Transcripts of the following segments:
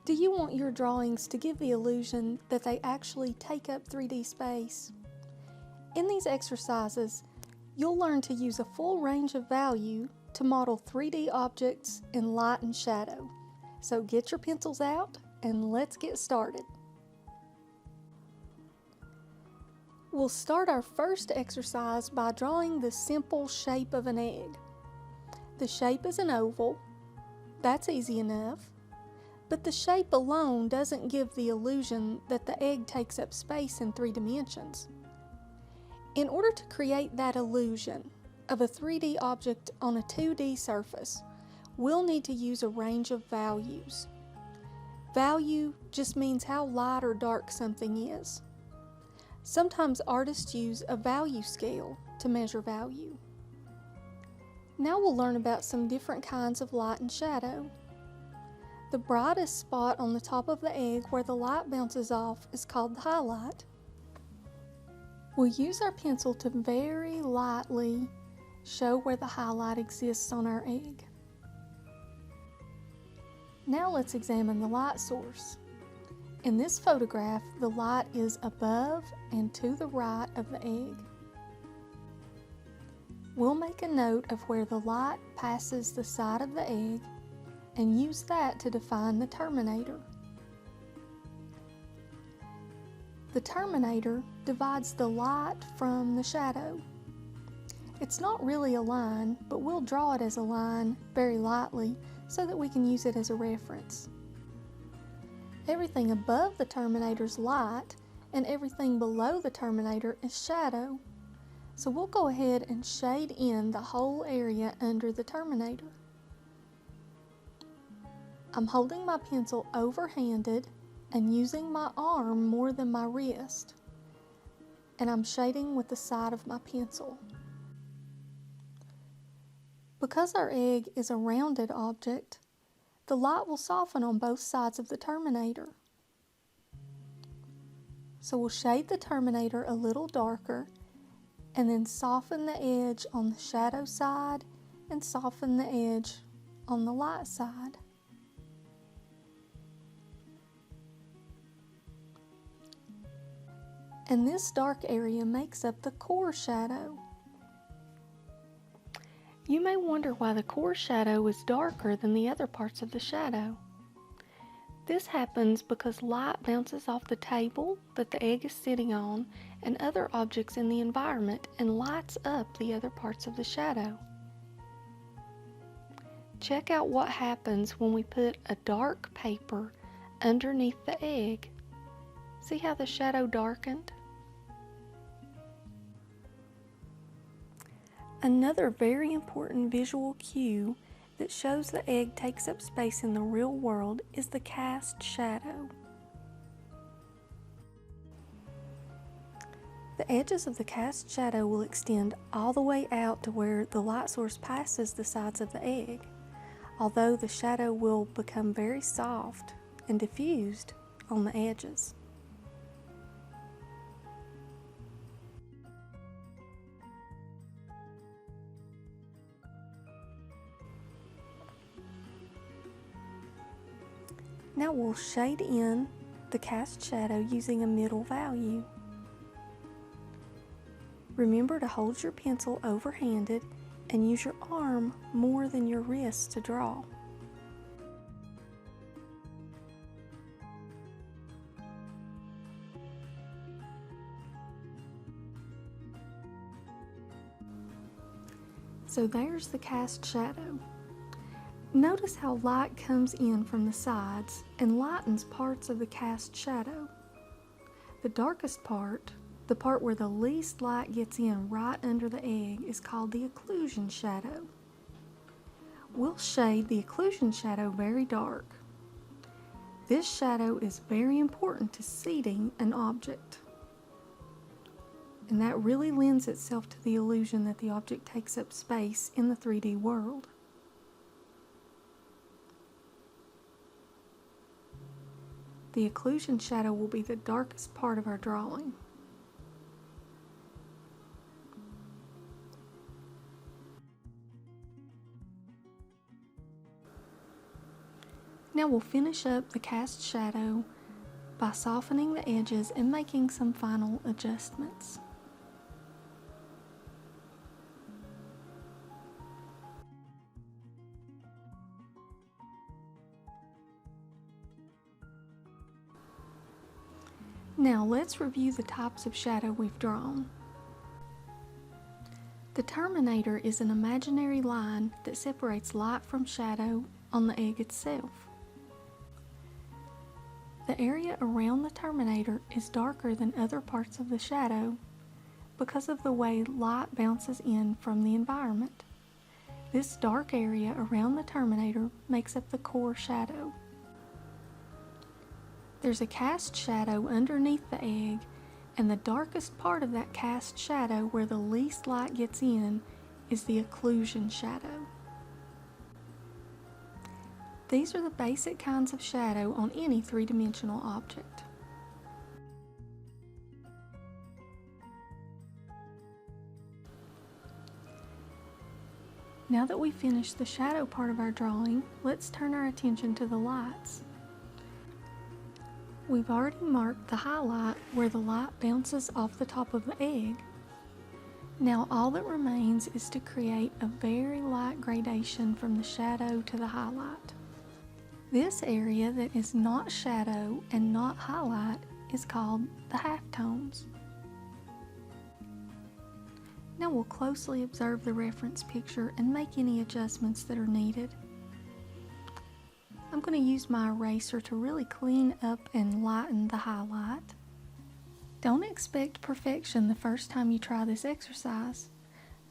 Do you want your drawings to give the illusion that they actually take up 3D space? In these exercises, you'll learn to use a full range of value to model 3D objects in light and shadow. So get your pencils out and let's get started. We'll start our first exercise by drawing the simple shape of an egg. The shape is an oval. That's easy enough. But the shape alone doesn't give the illusion that the egg takes up space in 3 dimensions. In order to create that illusion of a 3D object on a 2D surface, we'll need to use a range of values. Value just means how light or dark something is. Sometimes artists use a value scale to measure value. Now we'll learn about some different kinds of light and shadow. The brightest spot on the top of the egg where the light bounces off is called the highlight. We'll use our pencil to very lightly show where the highlight exists on our egg. Now let's examine the light source. In this photograph, the light is above and to the right of the egg. We'll make a note of where the light passes the side of the egg and use that to define the terminator. The terminator divides the light from the shadow. It's not really a line, but we'll draw it as a line very lightly so that we can use it as a reference. Everything above the terminator's light and everything below the terminator is shadow. So we'll go ahead and shade in the whole area under the terminator. I'm holding my pencil overhanded and using my arm more than my wrist, and I'm shading with the side of my pencil. Because our egg is a rounded object, the light will soften on both sides of the terminator. So we'll shade the terminator a little darker and then soften the edge on the shadow side and soften the edge on the light side. And this dark area makes up the core shadow. You may wonder why the core shadow is darker than the other parts of the shadow. This happens because light bounces off the table that the egg is sitting on and other objects in the environment and lights up the other parts of the shadow. Check out what happens when we put a dark paper underneath the egg. See how the shadow darkened? Another very important visual cue that shows the egg takes up space in the real world is the cast shadow. The edges of the cast shadow will extend all the way out to where the light source passes the sides of the egg, although the shadow will become very soft and diffused on the edges. Now we'll shade in the cast shadow using a middle value. Remember to hold your pencil overhanded and use your arm more than your wrist to draw. So there's the cast shadow. Notice how light comes in from the sides and lightens parts of the cast shadow. The darkest part, the part where the least light gets in right under the egg, is called the occlusion shadow. We'll shade the occlusion shadow very dark. This shadow is very important to seating an object. And that really lends itself to the illusion that the object takes up space in the 3D world. The occlusion shadow will be the darkest part of our drawing. Now we'll finish up the cast shadow by softening the edges and making some final adjustments. Now let's review the types of shadow we've drawn. The terminator is an imaginary line that separates light from shadow on the egg itself. The area around the terminator is darker than other parts of the shadow because of the way light bounces in from the environment. This dark area around the terminator makes up the core shadow. There's a cast shadow underneath the egg, and the darkest part of that cast shadow where the least light gets in is the occlusion shadow. These are the basic kinds of shadow on any three-dimensional object. Now that we've finished the shadow part of our drawing, let's turn our attention to the lights. We've already marked the highlight where the light bounces off the top of the egg. Now all that remains is to create a very light gradation from the shadow to the highlight. This area that is not shadow and not highlight is called the halftones. Now we'll closely observe the reference picture and make any adjustments that are needed. I'm going to use my eraser to really clean up and lighten the highlight. Don't expect perfection the first time you try this exercise.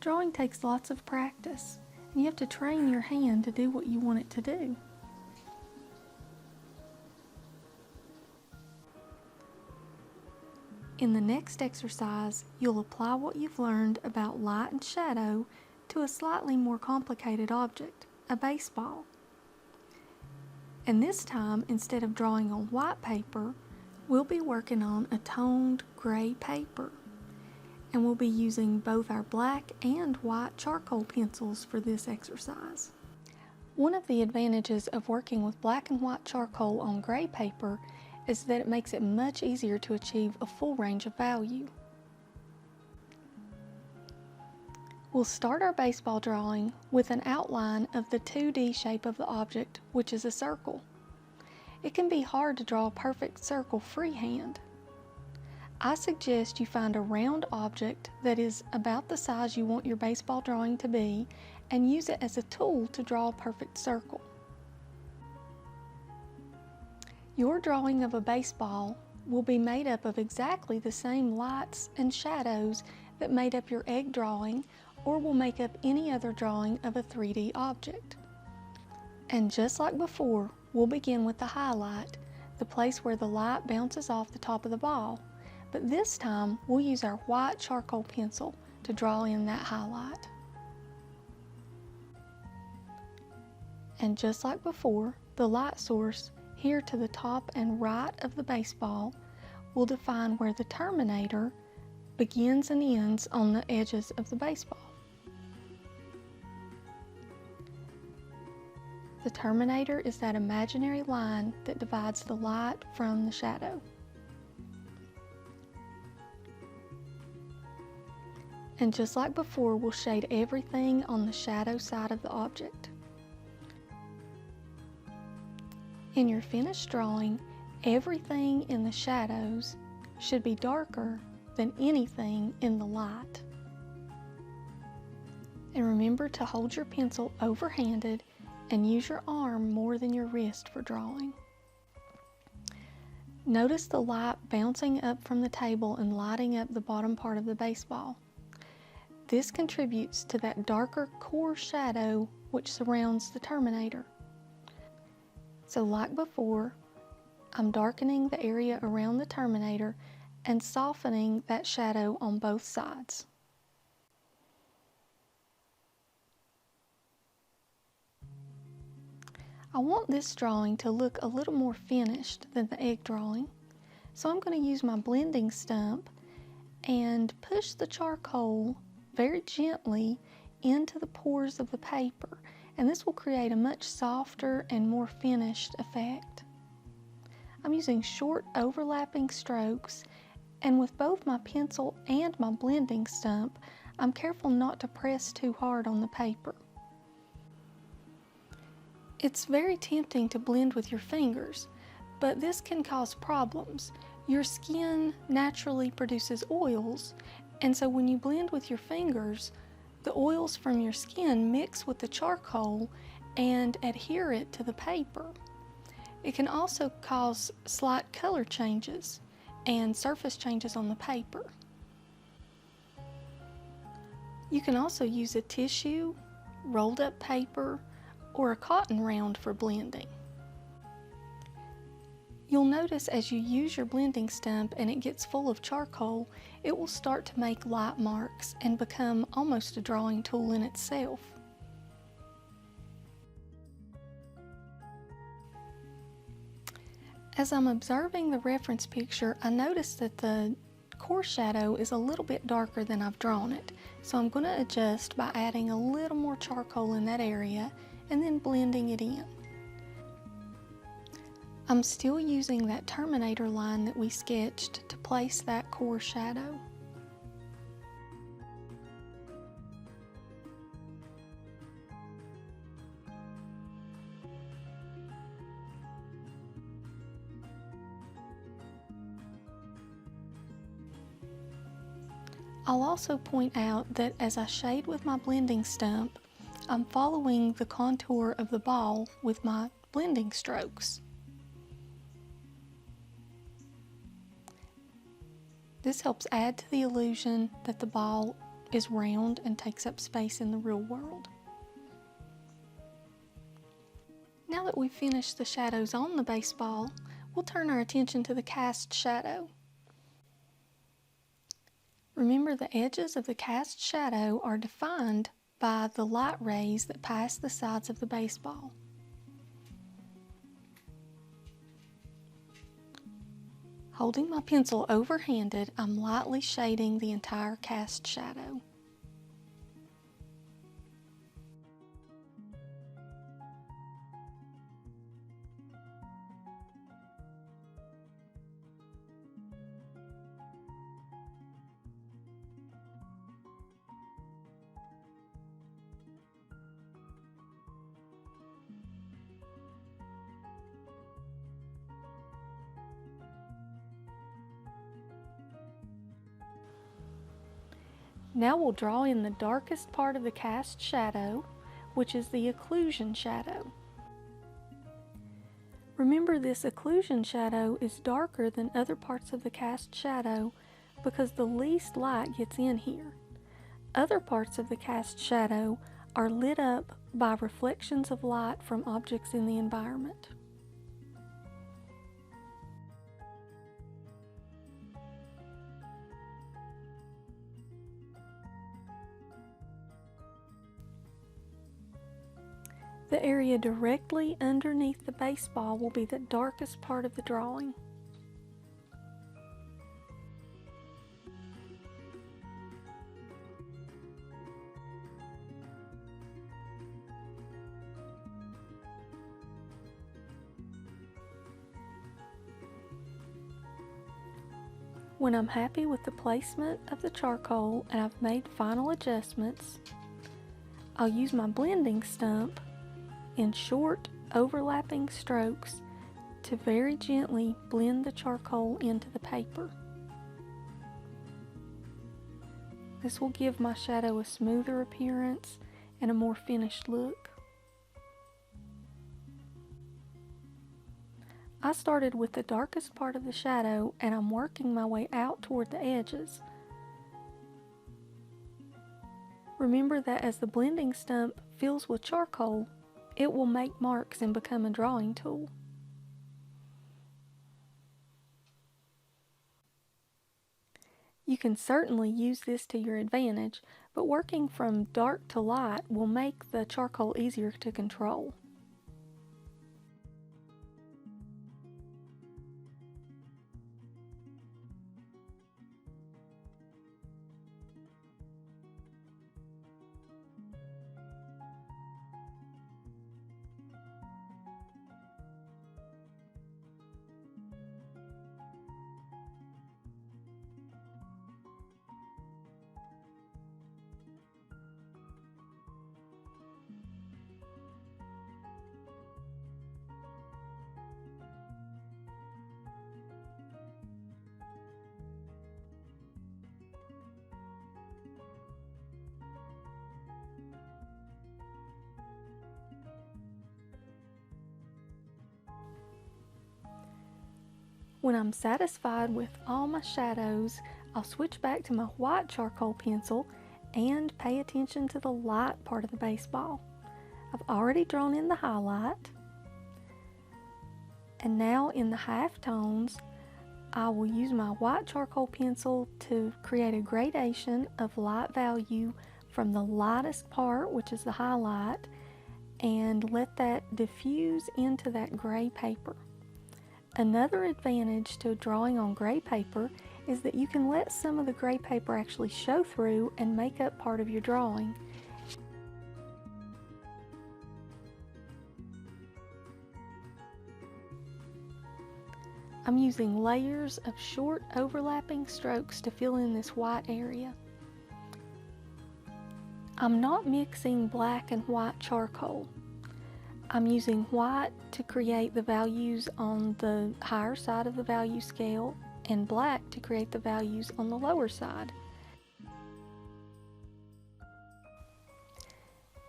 Drawing takes lots of practice, and you have to train your hand to do what you want it to do. In the next exercise, you'll apply what you've learned about light and shadow to a slightly more complicated object, a baseball. And this time, instead of drawing on white paper, we'll be working on a toned gray paper. And we'll be using both our black and white charcoal pencils for this exercise. One of the advantages of working with black and white charcoal on gray paper is that it makes it much easier to achieve a full range of value. We'll start our baseball drawing with an outline of the 2D shape of the object, which is a circle. It can be hard to draw a perfect circle freehand. I suggest you find a round object that is about the size you want your baseball drawing to be and use it as a tool to draw a perfect circle. Your drawing of a baseball will be made up of exactly the same lights and shadows that made up your egg drawing, or will make up any other drawing of a 3D object. And just like before, we'll begin with the highlight, the place where the light bounces off the top of the ball. But this time, we'll use our white charcoal pencil to draw in that highlight. And just like before, the light source here to the top and right of the baseball will define where the terminator begins and ends on the edges of the baseball. The terminator is that imaginary line that divides the light from the shadow. And just like before, we'll shade everything on the shadow side of the object. In your finished drawing, everything in the shadows should be darker than anything in the light. And remember to hold your pencil overhanded and use your arm more than your wrist for drawing. Notice the light bouncing up from the table and lighting up the bottom part of the baseball. This contributes to that darker core shadow which surrounds the terminator. So like before, I'm darkening the area around the terminator and softening that shadow on both sides. I want this drawing to look a little more finished than the egg drawing, so I'm going to use my blending stump and push the charcoal very gently into the pores of the paper and this will create a much softer and more finished effect. I'm using short overlapping strokes, and with both my pencil and my blending stump, I'm careful not to press too hard on the paper. It's very tempting to blend with your fingers, but this can cause problems. Your skin naturally produces oils, and so when you blend with your fingers, the oils from your skin mix with the charcoal and adhere it to the paper. It can also cause slight color changes and surface changes on the paper. You can also use a tissue, rolled up paper, or a cotton round for blending. You'll notice as you use your blending stump and it gets full of charcoal, it will start to make light marks and become almost a drawing tool in itself. As I'm observing the reference picture, I notice that the core shadow is a little bit darker than I've drawn it, so I'm going to adjust by adding a little more charcoal in that area and then blending it in. I'm still using that terminator line that we sketched to place that core shadow. I'll also point out that as I shade with my blending stump, I'm following the contour of the ball with my blending strokes. This helps add to the illusion that the ball is round and takes up space in the real world. Now that we've finished the shadows on the baseball, we'll turn our attention to the cast shadow. Remember, the edges of the cast shadow are defined by the light rays that pass the sides of the baseball. Holding my pencil overhanded, I'm lightly shading the entire cast shadow. Now we'll draw in the darkest part of the cast shadow, which is the occlusion shadow. Remember, this occlusion shadow is darker than other parts of the cast shadow because the least light gets in here. Other parts of the cast shadow are lit up by reflections of light from objects in the environment. The area directly underneath the baseball will be the darkest part of the drawing. When I'm happy with the placement of the charcoal and I've made final adjustments, I'll use my blending stump in short overlapping strokes to very gently blend the charcoal into the paper. This will give my shadow a smoother appearance and a more finished look. I started with the darkest part of the shadow and I'm working my way out toward the edges. Remember that as the blending stump fills with charcoal, it will make marks and become a drawing tool. You can certainly use this to your advantage, but working from dark to light will make the charcoal easier to control. When I'm satisfied with all my shadows, I'll switch back to my white charcoal pencil and pay attention to the light part of the baseball. I've already drawn in the highlight, and now in the halftones, I will use my white charcoal pencil to create a gradation of light value from the lightest part, which is the highlight, and let that diffuse into that gray paper. Another advantage to drawing on gray paper is that you can let some of the gray paper actually show through and make up part of your drawing. I'm using layers of short overlapping strokes to fill in this white area. I'm not mixing black and white charcoal. I'm using white to create the values on the higher side of the value scale and black to create the values on the lower side.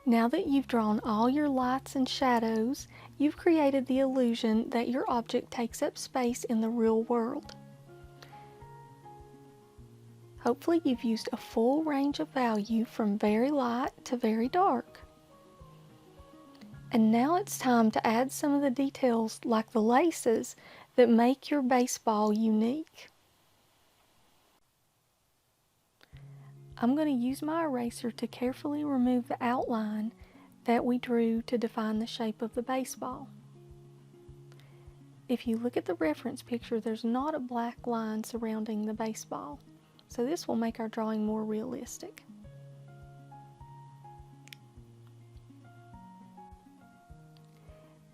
Now that you've drawn all your lights and shadows, you've created the illusion that your object takes up space in the real world. Hopefully you've used a full range of value from very light to very dark. And now it's time to add some of the details like the laces that make your baseball unique. I'm going to use my eraser to carefully remove the outline that we drew to define the shape of the baseball. If you look at the reference picture, there's not a black line surrounding the baseball, so this will make our drawing more realistic.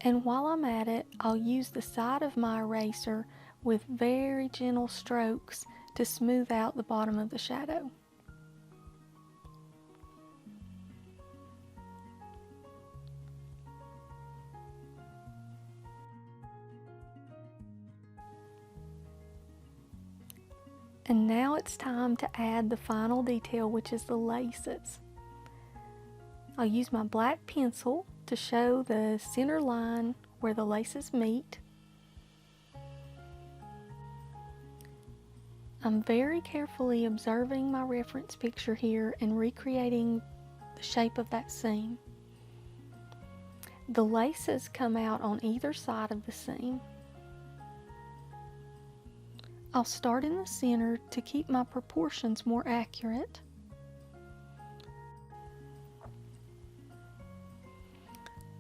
And while I'm at it, I'll use the side of my eraser with very gentle strokes to smooth out the bottom of the shadow. And now it's time to add the final detail, which is the laces. I'll use my black pencil to show the center line where the laces meet. I'm very carefully observing my reference picture here and recreating the shape of that seam. The laces come out on either side of the seam. I'll start in the center to keep my proportions more accurate.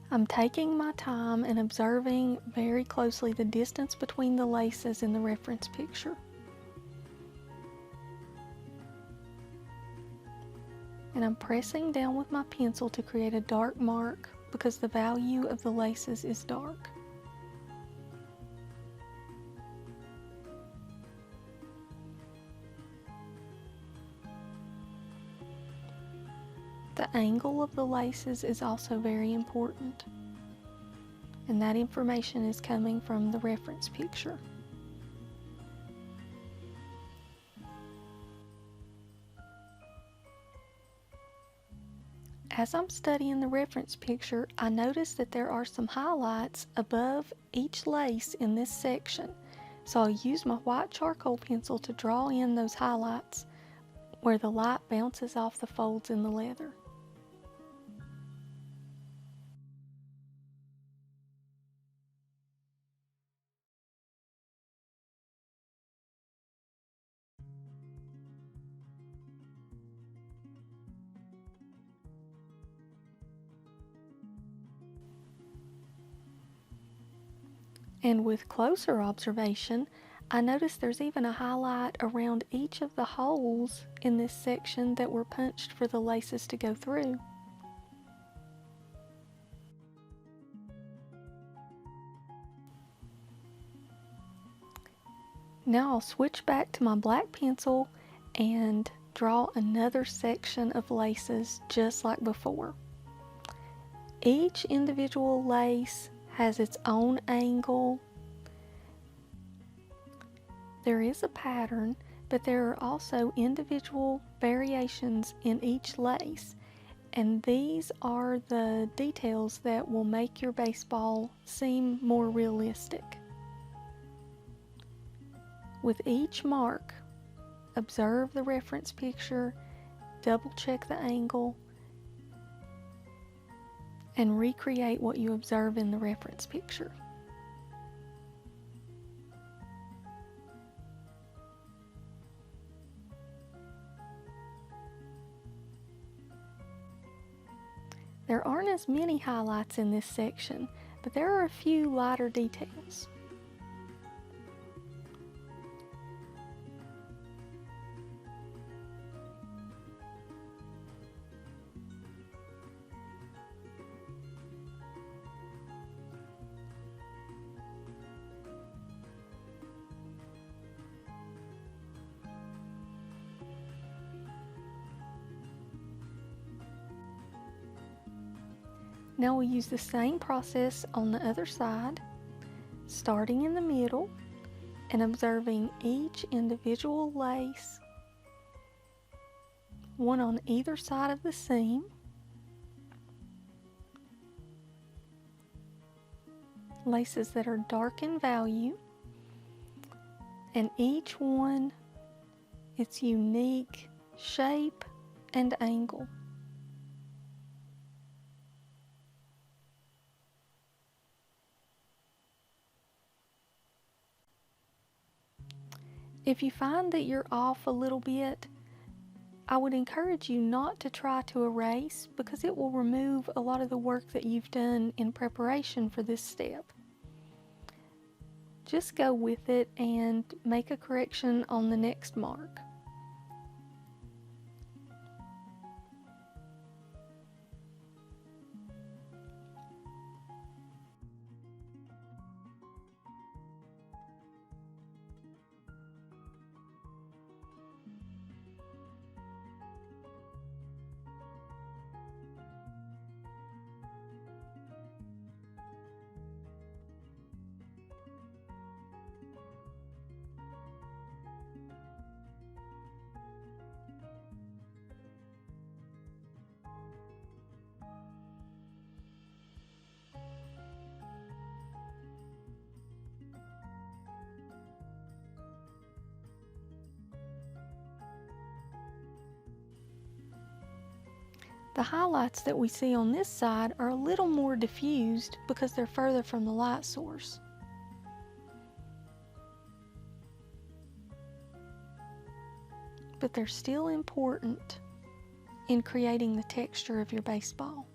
I'm taking my time and observing very closely the distance between the laces in the reference picture. And I'm pressing down with my pencil to create a dark mark because the value of the laces is dark. The angle of the laces is also very important, and that information is coming from the reference picture. As I'm studying the reference picture, I notice that there are some highlights above each lace in this section, so I'll use my white charcoal pencil to draw in those highlights where the light bounces off the folds in the leather. And with closer observation, I notice there's even a highlight around each of the holes in this section that were punched for the laces to go through. Now I'll switch back to my black pencil and draw another section of laces just like before. Each individual lace has its own angle. There is a pattern, but there are also individual variations in each lace, and these are the details that will make your baseball seem more realistic. With each mark, observe the reference picture, double check the angle, and recreate what you observe in the reference picture. There aren't as many highlights in this section, but there are a few lighter details. Now we'll use the same process on the other side, starting in the middle and observing each individual lace, one on either side of the seam. Laces that are dark in value, and each one its unique shape and angle. If you find that you're off a little bit, I would encourage you not to try to erase, because it will remove a lot of the work that you've done in preparation for this step. Just go with it and make a correction on the next mark. The highlights that we see on this side are a little more diffused because they're further from the light source. But they're still important in creating the texture of your baseball.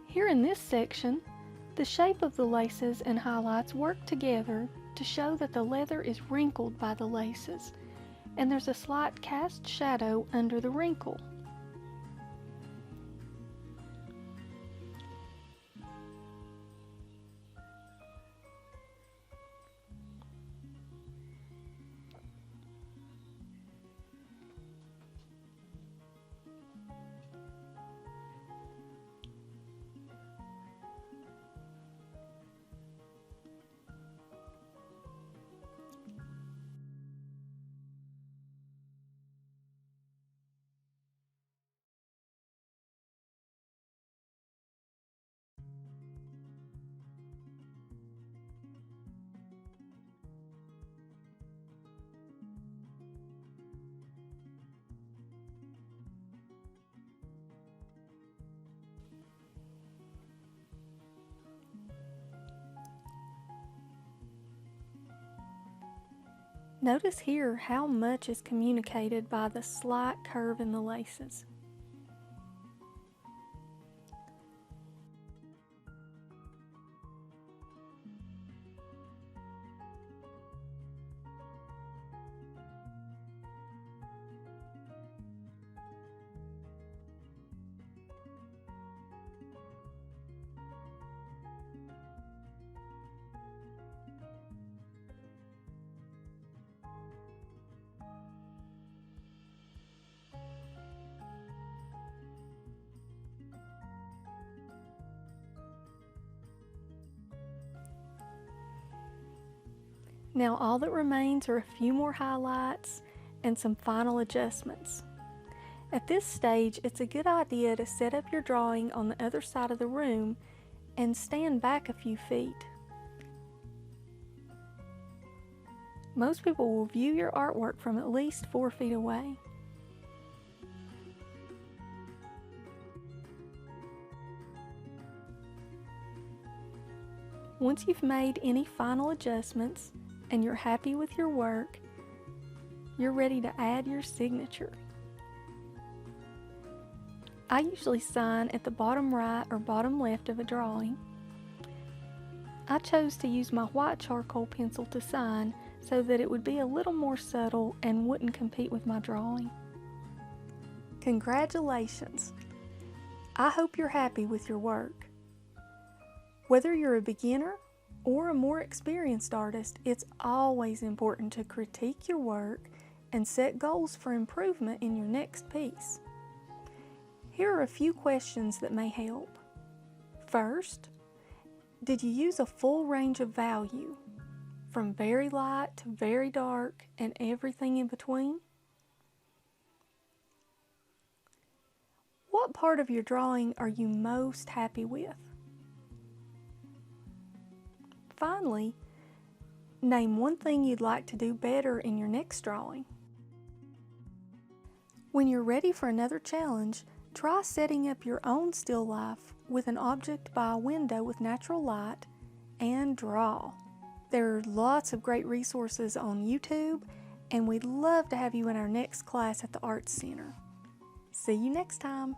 Here in this section, the shape of the laces and highlights work together to show that the leather is wrinkled by the laces, and there's a slight cast shadow under the wrinkle. Notice here how much is communicated by the slight curve in the laces. Now all that remains are a few more highlights and some final adjustments. At this stage, it's a good idea to set up your drawing on the other side of the room and stand back a few feet. Most people will view your artwork from at least 4 feet away. Once you've made any final adjustments and you're happy with your work, you're ready to add your signature. I usually sign at the bottom right or bottom left of a drawing. I chose to use my white charcoal pencil to sign so that it would be a little more subtle and wouldn't compete with my drawing. Congratulations! I hope you're happy with your work. Whether you're a beginner or a more experienced artist, it's always important to critique your work and set goals for improvement in your next piece. Here are a few questions that may help. First, did you use a full range of value, from very light to very dark and everything in between? What part of your drawing are you most happy with? Finally, name one thing you'd like to do better in your next drawing. When you're ready for another challenge, try setting up your own still life with an object by a window with natural light and draw. There are lots of great resources on YouTube, and we'd love to have you in our next class at the Arts Center. See you next time.